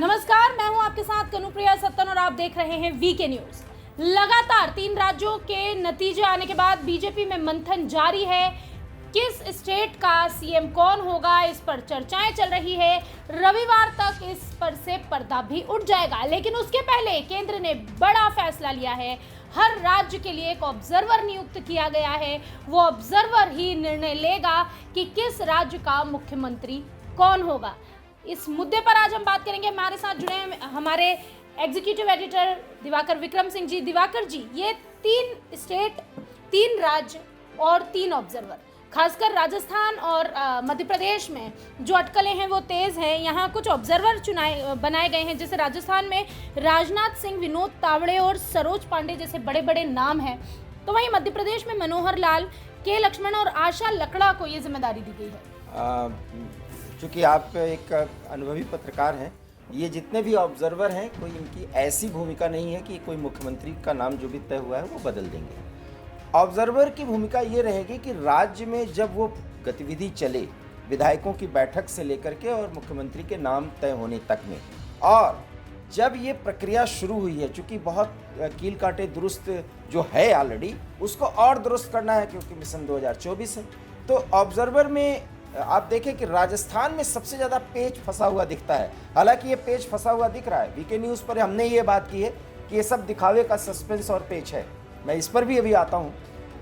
नमस्कार, मैं हूं आपके साथ कनुप्रिया सत्तन और आप देख रहे हैं वीके न्यूज। लगातार 3 राज्यों के नतीजे आने के बाद बीजेपी में मंथन जारी है। किस स्टेट का सीएम कौन होगा, इस पर चर्चाएं चल रही है। रविवार तक इस पर से पर्दा भी उठ जाएगा, लेकिन उसके पहले केंद्र ने बड़ा फैसला लिया है। हर राज्य के लिए एक ऑब्जर्वर नियुक्त किया गया है। वो ऑब्जर्वर ही निर्णय लेगा कि किस राज्य का मुख्यमंत्री कौन होगा। इस मुद्दे पर आज हम बात करेंगे। हमारे साथ जुड़े हैं हमारे एग्जीक्यूटिव एडिटर दिवाकर विक्रम सिंह जी। दिवाकर जी, ये 3 स्टेट, 3 राज्य और 3 ऑब्जर्वर, खासकर राजस्थान और मध्य प्रदेश में जो अटकलें हैं वो तेज हैं। यहाँ कुछ ऑब्जर्वर बनाए गए हैं, जैसे राजस्थान में राजनाथ सिंह, विनोद तावड़े और सरोज पांडे जैसे बड़े बड़े नाम हैं। तो वहीं मध्य प्रदेश में मनोहर लाल, के लक्ष्मण और आशा लकड़ा को ये जिम्मेदारी दी गई है। चूँकि आप एक अनुभवी पत्रकार हैं, ये जितने भी ऑब्जर्वर हैं, कोई इनकी ऐसी भूमिका नहीं है कि कोई मुख्यमंत्री का नाम जो भी तय हुआ है वो बदल देंगे। ऑब्जर्वर की भूमिका ये रहेगी कि राज्य में जब वो गतिविधि चले, विधायकों की बैठक से लेकर के और मुख्यमंत्री के नाम तय होने तक में, और जब ये प्रक्रिया शुरू हुई है, चूँकि बहुत कील कांटे दुरुस्त जो है ऑलरेडी, उसको और दुरुस्त करना है क्योंकि मिशन 2024 है। तो ऑब्जर्वर में आप देखें कि राजस्थान में सबसे ज़्यादा पेच फंसा हुआ दिखता है। हालांकि ये पेच फंसा हुआ दिख रहा है, वीके न्यूज़ पर हमने ये बात की है कि ये सब दिखावे का सस्पेंस और पेच है। मैं इस पर भी अभी आता हूँ।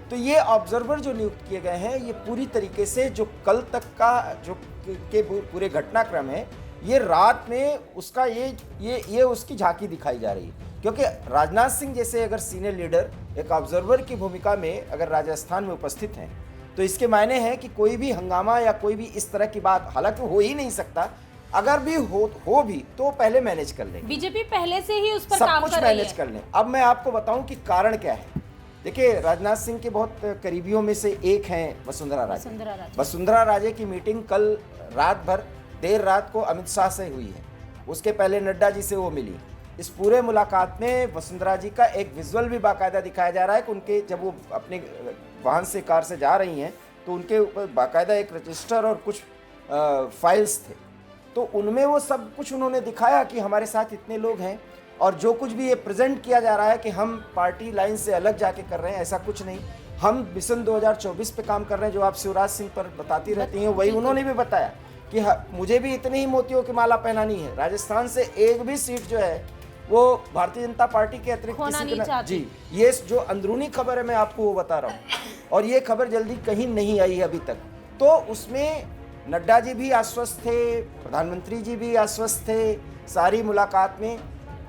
तो ये ऑब्जर्वर जो नियुक्त किए गए हैं, ये पूरी तरीके से जो कल तक का जो के पूरे घटनाक्रम है, ये रात में उसका ये उसकी झांकी दिखाई जा रही है। क्योंकि राजनाथ सिंह जैसे अगर सीनियर लीडर एक ऑब्जर्वर की भूमिका में अगर राजस्थान में उपस्थित हैं, तो इसके मायने हैं कि कोई भी हंगामा या कोई भी इस तरह की बात हालांकि हो ही नहीं सकता, अगर भी हो भी तो पहले मैनेज कर लेंगे। बीजेपी पहले से ही उस पर सब काम कुछ कर रही मैनेज है। कर लें। अब मैं आपको बताऊं कि कारण क्या है। देखिए, राजनाथ सिंह के बहुत करीबियों में से एक हैं वसुंधरा राजे। वसुंधरा राजे की मीटिंग कल रात भर देर रात को अमित शाह से हुई है। उसके पहले नड्डा जी से वो मिली। इस पूरे मुलाकात में वसुंधरा जी का एक विजुअल भी बाकायदा दिखाया जा रहा है कि उनके जब वो अपने वाहन से, कार से जा रही हैं, तो उनके ऊपर बाकायदा एक रजिस्टर और कुछ फाइल्स थे। तो उनमें वो सब कुछ उन्होंने दिखाया कि हमारे साथ इतने लोग हैं, और जो कुछ भी ये प्रेजेंट किया जा रहा है कि हम पार्टी लाइन से अलग जाके कर रहे हैं, ऐसा कुछ नहीं। हम मिशन 2024 पे काम कर रहे हैं, जो आप शिवराज सिंह पर बताती रहती हैं, वही उन्होंने भी बताया कि मुझे भी इतनी ही मोतियों की माला पहनानी है। राजस्थान से एक भी सीट जो है वो भारतीय जनता पार्टी के अतिरिक्त किसी जी, ये जो अंदरूनी खबर है मैं आपको वो बता रहा हूँ, और ये खबर जल्दी कहीं नहीं आई है अभी तक। तो उसमें नड्डा जी भी आश्वस्त थे, प्रधानमंत्री जी भी आश्वस्त थे सारी मुलाकात में।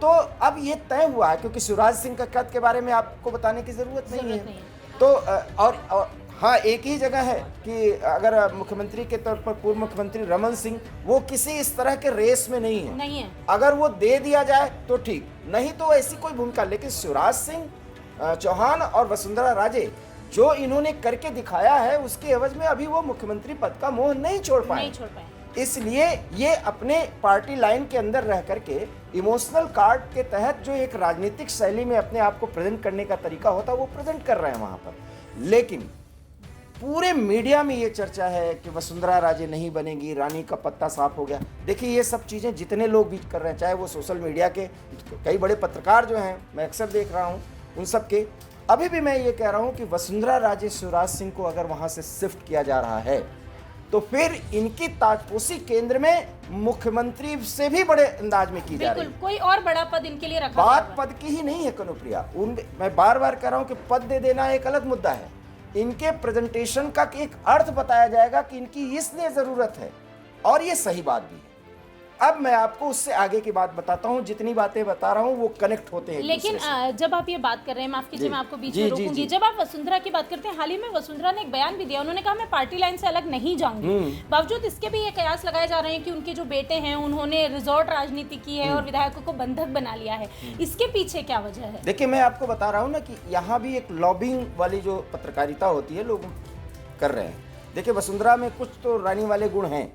तो अब ये तय हुआ है, क्योंकि शिवराज सिंह का कद के बारे में आपको बताने की जरूरत नहीं है। तो और हाँ, एक ही जगह है कि अगर मुख्यमंत्री के तौर पर पूर्व मुख्यमंत्री रमन सिंह, वो किसी इस तरह के रेस में नहीं है। अगर वो दे दिया जाए तो ठीक, नहीं तो ऐसी कोई भूमिका। लेकिन शिवराज सिंह चौहान और वसुंधरा राजे जो इन्होंने करके दिखाया है, उसके एवज में अभी वो मुख्यमंत्री पद का मोह नहीं छोड़ पाए। इसलिए ये अपने पार्टी लाइन के अंदर रह करके इमोशनल कार्ड के तहत जो एक राजनीतिक शैली में अपने आप को प्रेजेंट करने का तरीका होता है, वो प्रेजेंट कर रहे हैं वहां पर। लेकिन पूरे मीडिया में ये चर्चा है कि वसुंधरा राजे नहीं बनेगी, रानी का पत्ता साफ हो गया। देखिए, ये सब चीज़ें जितने लोग भी कर रहे हैं, चाहे वो सोशल मीडिया के कई बड़े पत्रकार जो हैं, मैं अक्सर देख रहा हूँ उन सब के, अभी भी मैं ये कह रहा हूँ कि वसुंधरा राजे शिवराज सिंह को अगर वहाँ से शिफ्ट किया जा रहा है, तो फिर इनकी ताजपोशी केंद्र में मुख्यमंत्री से भी बड़े अंदाज में की जा रही है। कोई और बड़ा पद इनके लिए रखा बात पद की ही नहीं है कनुप्रिया। मैं बार बार कह रहा हूं कि पद दे देना एक अलग मुद्दा है। इनके प्रेजेंटेशन का एक अर्थ बताया जाएगा कि इनकी इसलिए जरूरत है, और ये सही बात भी है। अब मैं आपको उससे आगे की बात बताता हूँ। जितनी बातें बता रहा हूँ वो कनेक्ट होते हैं। लेकिन जब आप ये बात कर रहे हैं, माफ कीजिए मैं आपको बीच में रोकूंगी। जब आप वसुंधरा की बात करते हैं, हाल ही में वसुंधरा ने एक बयान भी दिया। उन्होंने कहा मैं पार्टी लाइन से अलग नहीं जाऊंगी। बावजूद इसके भी ये कयास लगाए जा रहे हैं कि उनके जो बेटे हैं उन्होंने रिजॉर्ट राजनीति की है और विधायकों को बंधक बना लिया है। इसके पीछे क्या वजह है? देखिए, मैं आपको बता रहा हूँ ना कि यहाँ भी एक लॉबिंग वाली जो पत्रकारिता होती है, लोग कर रहे हैं। देखिए, वसुंधरा में कुछ तो रानी वाले गुण हैं,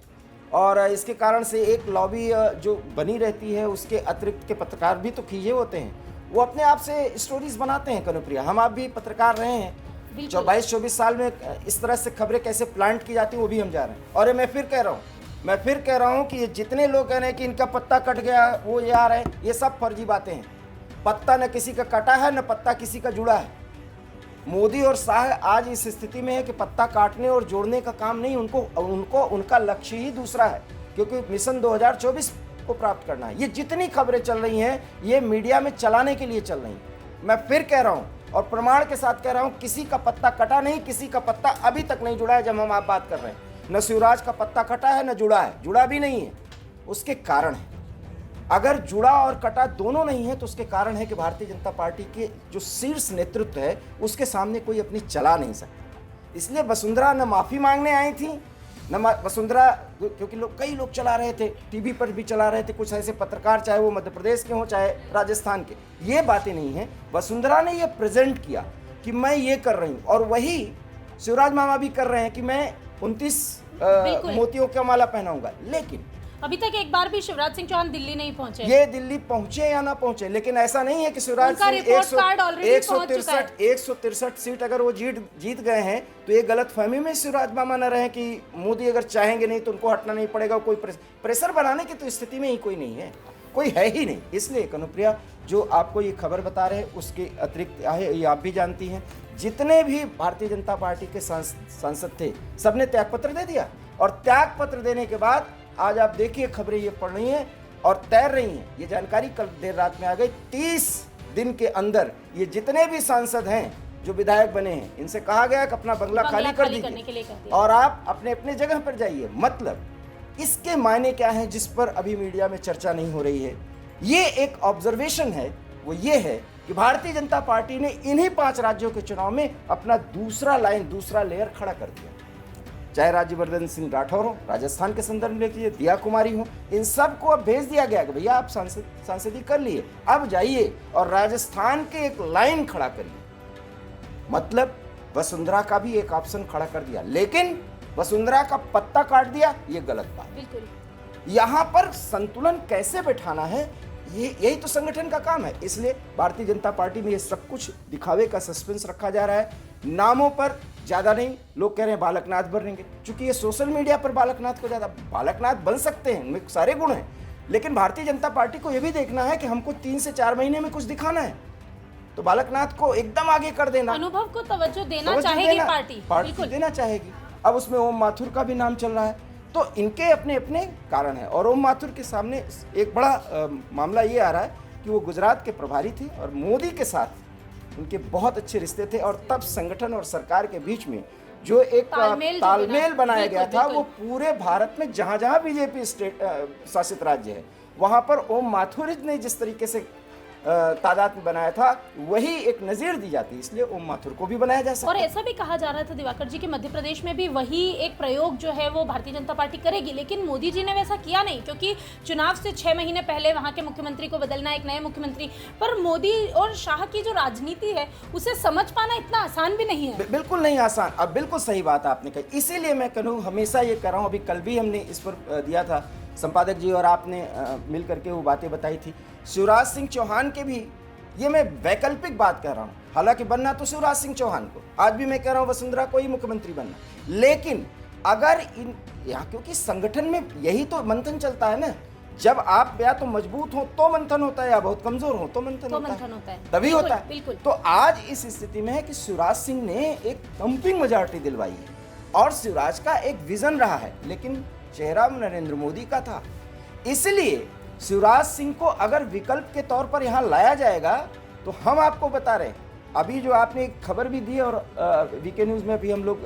और इसके कारण से एक लॉबी जो बनी रहती है, उसके अतिरिक्त के पत्रकार भी तो खींचे होते हैं। वो अपने आप से स्टोरीज बनाते हैं कनुप्रिया। हम आप भी पत्रकार रहे हैं, 22-24 साल में इस तरह से खबरें कैसे प्लांट की जाती हैं वो भी हम जा रहे हैं। और मैं फिर कह रहा हूँ, मैं फिर कह रहा हूं कि ये जितने लोग कह रहे हैं कि इनका पत्ता कट गया, वो ये आ रहे हैं, ये सब फर्जी बातें हैं। पत्ता न किसी का कटा है, न पत्ता किसी का जुड़ा है। मोदी और शाह आज इस स्थिति में है कि पत्ता काटने और जोड़ने का काम नहीं, उनका लक्ष्य ही दूसरा है, क्योंकि मिशन 2024 को प्राप्त करना है। ये जितनी खबरें चल रही हैं, ये मीडिया में चलाने के लिए चल रही हैं। मैं फिर कह रहा हूं और प्रमाण के साथ कह रहा हूं, किसी का पत्ता कटा नहीं, किसी का पत्ता अभी तक नहीं जुड़ा है। जब हम आप बात कर रहे हैं, न शिवराज का पत्ता कटा है, न जुड़ा है, जुड़ा भी नहीं है। उसके कारण है, अगर जुड़ा और कटा दोनों नहीं है तो उसके कारण है कि भारतीय जनता पार्टी के जो शीर्ष नेतृत्व है उसके सामने कोई अपनी चला नहीं सकता। इसलिए वसुंधरा न माफी मांगने आई थी, न वसुंधरा, क्योंकि कई लोग चला रहे थे, टीवी पर भी चला रहे थे, कुछ ऐसे पत्रकार, चाहे वो मध्य प्रदेश के हों चाहे राजस्थान के, ये बातें नहीं है। वसुंधरा ने ये प्रेजेंट किया कि मैं ये कर रही हूँ, और वही शिवराज मामा भी कर रहे हैं कि मैं 29 मोतियों का माला पहनाऊंगा। लेकिन अभी तक एक बार भी शिवराज सिंह चौहान दिल्ली नहीं पहुंचे। ये दिल्ली पहुंचे या ना पहुंचे, लेकिन ऐसा नहीं है कि शिवराज सिंह 163 सीट अगर वो जीत गए हैं तो ये गलत फहमी में शिवराज मामा न रहे कि मोदी अगर चाहेंगे नहीं तो उनको हटना नहीं पड़ेगा। कोई प्रेशर बनाने की तो स्थिति में ही कोई नहीं है, कोई है ही नहीं। इसलिए कनुप्रिया, जो आपको ये खबर बता रहे हैं उसके अतिरिक्त ये आप भी जानती हैं, जितने भी भारतीय जनता पार्टी के सांसद थे सबने त्यागपत्र दे दिया, और त्यागपत्र देने के बाद आज आप देखिए खबरें ये पढ़ रही हैं और तैर रही हैं। ये जानकारी कल देर रात में आ गई। 30 दिन के अंदर ये जितने भी सांसद हैं जो विधायक बने हैं, इनसे कहा गया कि अपना बंगला खाली कर दीजिए और आप अपने अपने जगह पर जाइए। मतलब इसके मायने क्या है जिस पर अभी मीडिया में चर्चा नहीं हो रही है, ये एक ऑब्जर्वेशन है। वो ये है कि भारतीय जनता पार्टी ने इन्हीं 5 राज्यों के चुनाव में अपना दूसरा लेयर खड़ा कर दिया। चाहे राज्यवर्धन सिंह राठौर हो, राजस्थान के संदर्भ में देखिए, दिया कुमारी हो, इन सब को अब भेज दिया गया कि भैया आप सांसदी कर लिए, अब जाइए और राजस्थान के एक लाइन खड़ा करिए। मतलब वसुंधरा का भी एक ऑप्शन खड़ा कर दिया, लेकिन वसुंधरा का पत्ता काट दिया, ये गलत बात। बिल्कुल। यहाँ पर संतुलन कैसे बैठाना है, यही तो संगठन का काम है। इसलिए भारतीय जनता पार्टी में ये सब कुछ दिखावे का सस्पेंस रखा जा रहा है। नामों पर ज्यादा नहीं, लोग कह रहे हैं बालकनाथ बनेंगे, चूंकि ये सोशल मीडिया पर बालकनाथ को ज्यादा, बालकनाथ बन सकते हैं, उनमें सारे गुण हैं, लेकिन भारतीय जनता पार्टी को यह भी देखना है कि हमको 3 से 4 महीने में कुछ दिखाना है, तो बालकनाथ को एकदम आगे कर देना, अनुभव को तवज्जो देना चाहेगी पार्टी देना चाहेगी। अब उसमें ओम माथुर का भी नाम चल रहा है, तो इनके अपने अपने कारण है। और ओम माथुर के सामने एक बड़ा मामला ये आ रहा है कि वो गुजरात के प्रभारी थे और मोदी के साथ उनके बहुत अच्छे रिश्ते थे, और तब संगठन और सरकार के बीच में जो एक तालमेल बनाया गया था, वो पूरे भारत में जहां जहां बीजेपी स्टेट शासित राज्य है वहां पर ओम माथुर ने जिस तरीके से तादाद में बनाया था, वही एक नजीर दी जाती है। इसलिए ओम माथुर को भी बनाया जा सकता है। और ऐसा भी कहा जा रहा था दिवाकर जी कि मध्य प्रदेश में भी वही एक प्रयोग जो है वो भारतीय जनता पार्टी करेगी, लेकिन मोदी जी ने वैसा किया नहीं, क्योंकि चुनाव से 6 महीने पहले वहां के मुख्यमंत्री को बदलना, एक नए मुख्यमंत्री। पर मोदी और शाह की जो राजनीति है उसे समझ पाना इतना आसान भी नहीं है। बिल्कुल नहीं आसान। अब बिल्कुल सही बात आपने कही। इसीलिए मैं कहूँ, हमेशा ये कर रहा हूँ, अभी कल भी हमने इस पर दिया था, संपादक जी और आपने मिल करके वो बातें बताई थी। शिवराज सिंह चौहान के भी, ये मैं वैकल्पिक बात कह रहा हूँ, हालांकि बनना तो शिवराज सिंह चौहान को, आज भी मैं कह रहा हूँ वसुंधरा को ही मुख्यमंत्री बनना, लेकिन अगर यहाँ, क्योंकि संगठन में यही तो मंथन चलता है ना, जब आप या तो मजबूत हो तो मंथन होता है, या बहुत कमजोर हो तो मंथन होता है, तभी होता है। तो आज इस स्थिति में है कि शिवराज सिंह ने एक कंपिंग मेजॉरिटी दिलवाई है, और शिवराज का एक विजन रहा है, लेकिन चेहरा नरेंद्र मोदी का था। इसलिए शिवराज सिंह को अगर विकल्प के तौर पर यहाँ लाया जाएगा तो हम आपको बता रहे हैं, अभी जो आपने एक खबर भी दी और वीके न्यूज में भी हम लोग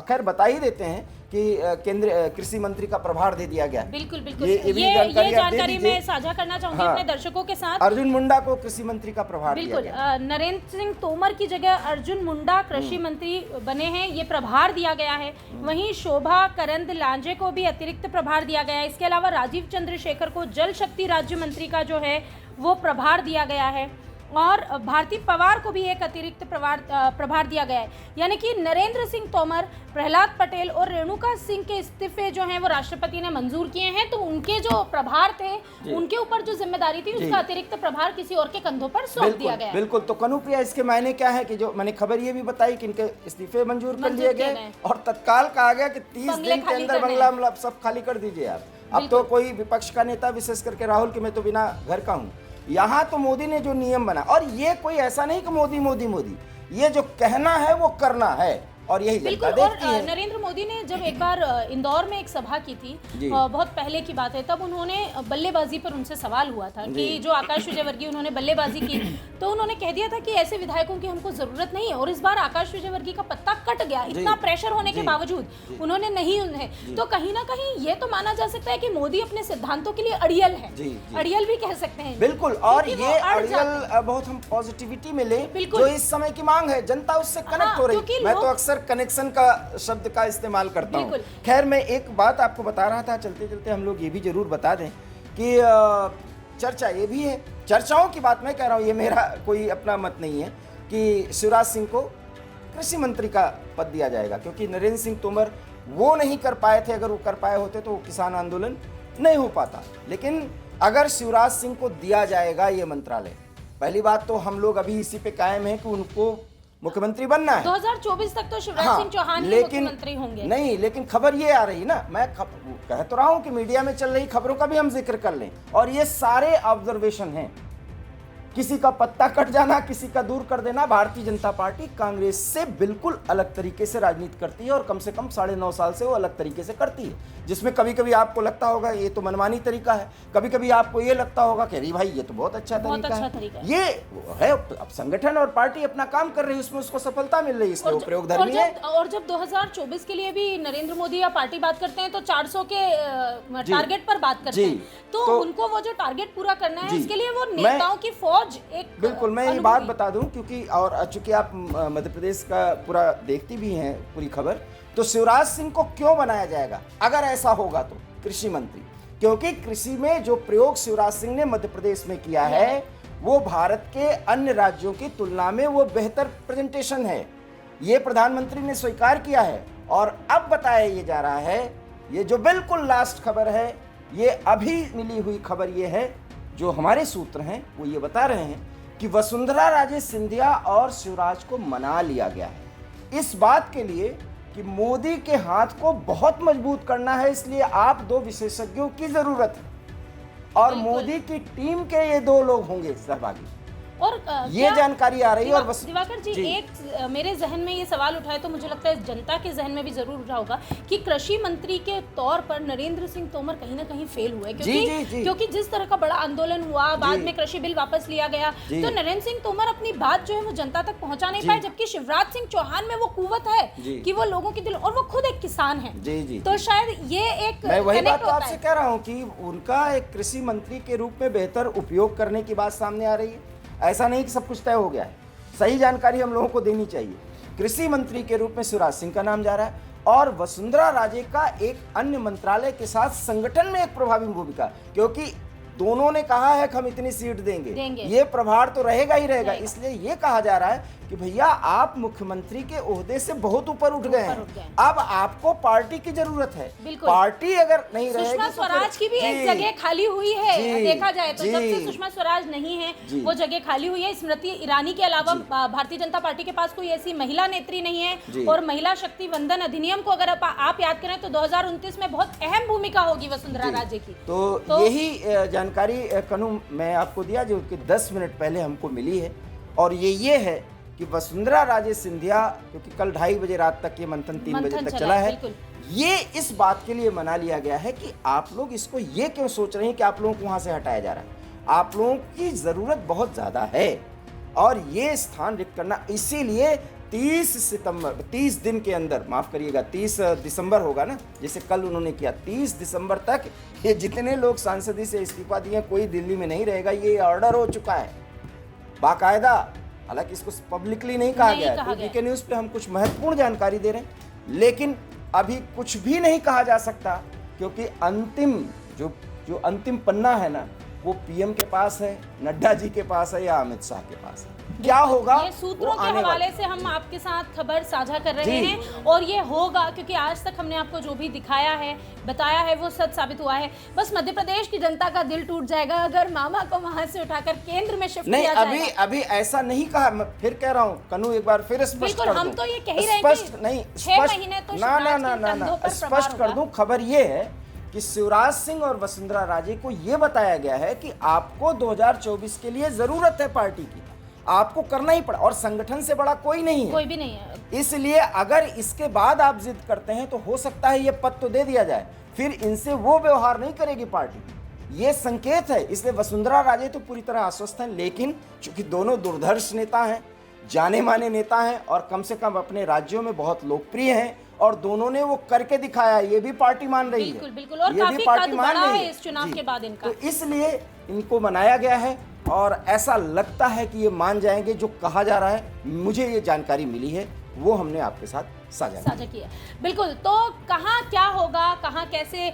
खैर बता ही देते हैं कि केंद्रीय कृषि मंत्री का प्रभार दे दिया गया। बिल्कुल बिल्कुल, ये जानकारी मैं साझा करना चाहूंगी अपने दर्शकों के साथ। अर्जुन मुंडा को कृषि मंत्री का प्रभार दिया गया। नरेंद्र सिंह तोमर की जगह अर्जुन मुंडा कृषि मंत्री बने हैं, ये प्रभार दिया गया है। वहीं शोभा करंद लांजे को भी अतिरिक्त प्रभार दिया गया है। इसके अलावा राजीव चंद्रशेखर को जल शक्ति राज्य मंत्री का जो है वो प्रभार दिया गया है। और भारती पवार को भी एक अतिरिक्त प्रभार दिया गया है। यानी कि नरेंद्र सिंह तोमर, प्रहलाद पटेल और रेणुका सिंह के इस्तीफे जो हैं वो राष्ट्रपति ने मंजूर किए हैं, तो उनके जो प्रभार थे, उनके ऊपर जो जिम्मेदारी थी, उसका अतिरिक्त प्रभार किसी और के कंधों पर सौंप दिया गया है। बिल्कुल। तो कनुप्रिया, इसके मायने क्या है कि जो मैंने खबर ये भी बताई कि इनके इस्तीफे मंजूर कर लिए गए और तत्काल कहा गया कि 30 दिन के अंदर बंगला मतलब सब खाली कर दीजिए आप। अब तो कोई विपक्ष का नेता, विशेष करके राहुल, कि मैं तो बिना घर का हूँ। यहाँ तो मोदी ने जो नियम बना, और ये कोई ऐसा नहीं कि मोदी मोदी मोदी, ये जो कहना है वो करना है, और यही जनता देखती है। नरेंद्र मोदी ने जब एक बार इंदौर में एक सभा की थी, बहुत पहले की बात है, तब उन्होंने बल्लेबाजी पर उनसे सवाल हुआ था कि जो आकाश विजयवर्गीय उन्होंने बल्लेबाजी की, तो उन्होंने कह दिया था कि ऐसे विधायकों की हमको जरूरत नहीं है। और इस बार आकाश विजयवर्गीय का पत्ता कट गया, इतना प्रेशर होने के बावजूद उन्होंने नहीं उन्हें, तो कहीं ना कहीं ये तो माना जा सकता है कि मोदी अपने सिद्धांतों के लिए अड़ियल है, अड़ियल भी कह सकते हैं। बिल्कुल। और ये अड़ियल बहुत हम पॉजिटिविटी में ले, जो इस समय की मांग है, जनता उससे कनेक्ट हो रही। मैं तो अक्सर कनेक्शन का शब्द का इस्तेमाल करता हूँ। खैर, मैं एक बात आपको बता रहा था, चलते चलते हम लोग ये भी जरूर बता दें कि चर्चा ये भी है, चर्चाओं की बात मैं कह रहा हूँ, ये मेरा कोई अपना मत नहीं है, कि शिवराज सिंह को कृषि मंत्री का पद दिया जाएगा, क्योंकि नरेंद्र सिंह तोमर वो नहीं कर पाए थे। अगर वो कर पाए होते तो वो किसान आंदोलन नहीं हो पाता। लेकिन अगर शिवराज सिंह को दिया जाएगा ये मंत्रालय, पहली बात तो हम लोग अभी इसी पे कायम है कि उनको मुख्यमंत्री बनना है। 2024 तक तो शिवराज सिंह चौहान ही मुख्यमंत्री होंगे। नहीं, लेकिन खबर ये आ रही ना, मैं कह तो रहा हूं कि मीडिया में चल रही खबरों का भी हम जिक्र कर लें, और ये सारे ऑब्जर्वेशन हैं। किसी का पत्ता कट जाना, किसी का दूर कर देना। भारतीय जनता पार्टी कांग्रेस से बिल्कुल अलग तरीके से राजनीति करती है, और कम से कम 9.5 साल से वो अलग तरीके से करती है, जिसमें कभी कभी आपको लगता होगा ये तो मनमानी तरीका है, कभी कभी आपको ये लगता होगा कि अरे भाई ये तो बहुत अच्छा तरीका है। ये है, अब संगठन और पार्टी अपना काम कर रही है, उसमें उसको सफलता मिल रही है, इसलिए वो प्रयोगधर्मी है। और जब 2024 के लिए भी नरेंद्र मोदी या पार्टी बात करते हैं तो 400 के टारगेट पर बात करते हैं, तो उनको वो जो टारगेट पूरा करना है, इसके लिए वो नेताओं की फौज एक। बिल्कुल, मैं ये बात बता दूं, क्योंकि और चूंकि आप मध्य प्रदेश का पूरा देखती भी हैं पूरी खबर, तो शिवराज सिंह को क्यों बनाया जाएगा अगर ऐसा होगा तो कृषि मंत्री? क्योंकि कृषि में जो प्रयोग शिवराज सिंह ने मध्य प्रदेश में किया है, वो भारत के अन्य राज्यों की तुलना में वो बेहतर प्रेजेंटेशन है। ये प्रधानमंत्री ने स्वीकार किया है, और अब बताया ये जा रहा है, ये जो बिल्कुल लास्ट खबर है, ये अभी मिली हुई खबर ये है, जो हमारे सूत्र हैं वो ये बता रहे हैं कि वसुंधरा राजे सिंधिया और शिवराज को मना लिया गया है इस बात के लिए कि मोदी के हाथ को बहुत मजबूत करना है, इसलिए आप 2 विशेषज्ञों की जरूरत है, और मोदी की टीम के ये 2 लोग होंगे सहभागी। और ये जानकारी आ रही है। और बस दिवाकर जी, एक मेरे जहन में ये सवाल उठाए, तो मुझे लगता है जनता के जहन में भी जरूर उठा होगा कि कृषि मंत्री के तौर पर नरेंद्र सिंह तोमर कहीं ना कहीं फेल हुए, क्योंकि जिस तरह का बड़ा आंदोलन हुआ, बाद में कृषि बिल वापस लिया गया, तो नरेंद्र सिंह तोमर अपनी बात जो है वो जनता तक पहुंचा नहीं पाए, जबकि शिवराज सिंह चौहान में वो कुव्वत है कि वो लोगों की दिल, और वो खुद एक किसान है, तो शायद ये एक, मैं वही बात तो आपसे कह रहा हूँ कि उनका एक कृषि मंत्री के रूप में बेहतर उपयोग करने की बात सामने आ रही है। ऐसा नहीं कि सब कुछ तय हो गया है, सही जानकारी हम लोगों को देनी चाहिए। कृषि मंत्री के रूप में शिवराज सिंह का नाम जा रहा है, और वसुंधरा राजे का एक अन्य मंत्रालय के साथ संगठन में एक प्रभावी भूमिका, क्योंकि दोनों ने कहा है कि हम इतनी सीट देंगे। ये प्रभार तो रहेगा ही रहेगा। इसलिए ये कहा जा रहा है कि भैया आप मुख्यमंत्री के ओहदे से बहुत ऊपर उठ गए हैं, अब आपको पार्टी की जरूरत है। पार्टी अगर नहीं रहेगी, सुषमा स्वराज की भी एक जगह खाली हुई है, देखा जाए तो जब से सुषमा स्वराज नहीं है वो जगह खाली हुई है। स्मृति ईरानी के अलावा भारतीय जनता पार्टी के पास कोई ऐसी महिला नेत्री नहीं है, और महिला शक्ति वंदन अधिनियम को अगर आप याद करें तो 2029 में बहुत अहम भूमिका होगी वसुंधरा राजे की। तो यही जानकारी कनु मैं आपको दिया जो कि 10 मिनट पहले हमको मिली है, और ये है कि वसुंधरा राजे सिंधिया, क्योंकि कल 2:30 बजे रात तक ये मंथन 3 बजे तक चला है, ये इस बात के लिए मना लिया गया है कि आप लोग इसको ये क्यों सोच रहे हैं कि आप लोगों को वहां से हटाया जा रहा है। आप लोगों की जरूरत बहुत ज्यादा है, और ये स्थान रिक्त करना, इसीलिए 30 दिन के अंदर, माफ करिएगा 30 दिसंबर होगा ना, जैसे कल उन्होंने किया, 30 दिसंबर तक ये जितने लोग सांसदी से इस्तीफा दिए, कोई दिल्ली में नहीं रहेगा, ये ऑर्डर हो चुका है बाकायदा। हालांकि इसको पब्लिकली नहीं कहा गया है, वीके न्यूज़ पे हम कुछ महत्वपूर्ण जानकारी दे रहे हैं, लेकिन अभी कुछ भी नहीं कहा जा सकता, क्योंकि अंतिम जो अंतिम पन्ना है ना, वो पीएम के पास है, नड्डा जी के पास है या अमित शाह के पास है। क्या होगा ये सूत्रों के हवाले से हम आपके साथ खबर साझा कर रहे जी। हैं और ये होगा क्योंकि आज तक हमने आपको जो भी दिखाया है, बताया है, वो सच साबित हुआ है। बस मध्य प्रदेश की जनता का दिल टूट जाएगा अगर मामा को वहां से उठाकर केंद्र में शिफ्ट नहीं, किया जाएगा। अभी ऐसा नहीं कहा। मैं फिर कह रहा हूँ कन्नू, एक बार फिर स्पष्ट बिल्कुल, कर हम दूं। तो ये कह ही रहे हैं कि स्पष्ट नहीं, 6 महीने तो ना शिवराज के कंधों पर स्पष्ट प्रभार कर होगा। दूं। खबर ये है कि शिवराज सिंह और वसुंधरा राजे को ये बताया गया है कि आपको 2024 के लिए जरूरत है पार्टी की, आपको करना ही पड़ा, और संगठन से बड़ा कोई नहीं है, कोई भी नहीं है। इसलिए अगर इसके बाद आप जिद करते हैं तो हो सकता है ये पद तो दे दिया जाए, फिर इनसे वो व्यवहार नहीं करेगी पार्टी। ये संकेत है। इसलिए वसुंधरा राजे तो पूरी तरह आश्वस्त हैं, लेकिन चूंकि दोनों दुर्धर्ष नेता हैं, जाने माने नेता हैं और कम से कम अपने राज्यों में बहुत लोकप्रिय हैं, और दोनों ने वो करके दिखाया, ये भी पार्टी मान रही है। बिल्कुल बिल्कुल, और ये भी काफी पार्टी कद मान बढ़ा रही है इस चुनाव जी। के बाद इनका। तो इसलिए इनको मनाया गया है और ऐसा लगता है कि ये मान जाएंगे। जो कहा जा रहा है, मुझे ये जानकारी मिली है, वो हमने आपके साथ साझा किया। बिल्कुल, तो कहाँ क्या होगा, कहाँ कैसे,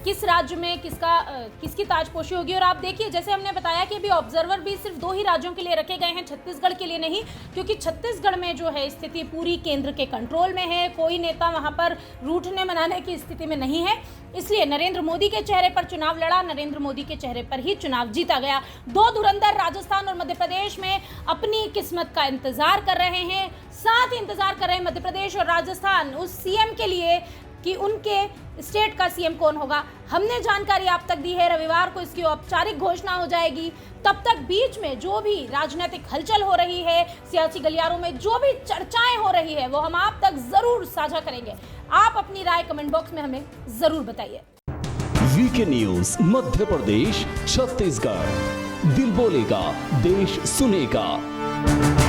किस राज्य में किसकी ताजपोशी होगी। और आप देखिए, जैसे हमने बताया कि अभी ऑब्जर्वर भी सिर्फ 2 ही राज्यों के लिए रखे गए हैं, छत्तीसगढ़ के लिए नहीं, क्योंकि छत्तीसगढ़ में जो है स्थिति पूरी केंद्र के कंट्रोल में है। कोई नेता वहां पर रूठने मनाने की स्थिति में नहीं है, इसलिए नरेंद्र मोदी के चेहरे पर चुनाव लड़ा, नरेंद्र मोदी के चेहरे पर ही चुनाव जीता गया। 2 धुरंधर राजस्थान और मध्य प्रदेश में अपनी किस्मत का इंतजार कर रहे हैं, साथ ही इंतजार कर रहे हैं मध्य प्रदेश और राजस्थान उस सीएम के लिए कि उनके स्टेट का सीएम कौन होगा। हमने जानकारी आप तक दी है, रविवार को इसकी औपचारिक घोषणा हो जाएगी। तब तक बीच में जो भी राजनीतिक हलचल हो रही है, सियासी गलियारों में जो भी चर्चाएं हो रही है, वो हम आप तक जरूर साझा करेंगे। आप अपनी राय कमेंट बॉक्स में हमें जरूर बताइए। वीके न्यूज मध्य प्रदेश छत्तीसगढ़, दिल बोलेगा, देश सुनेगा।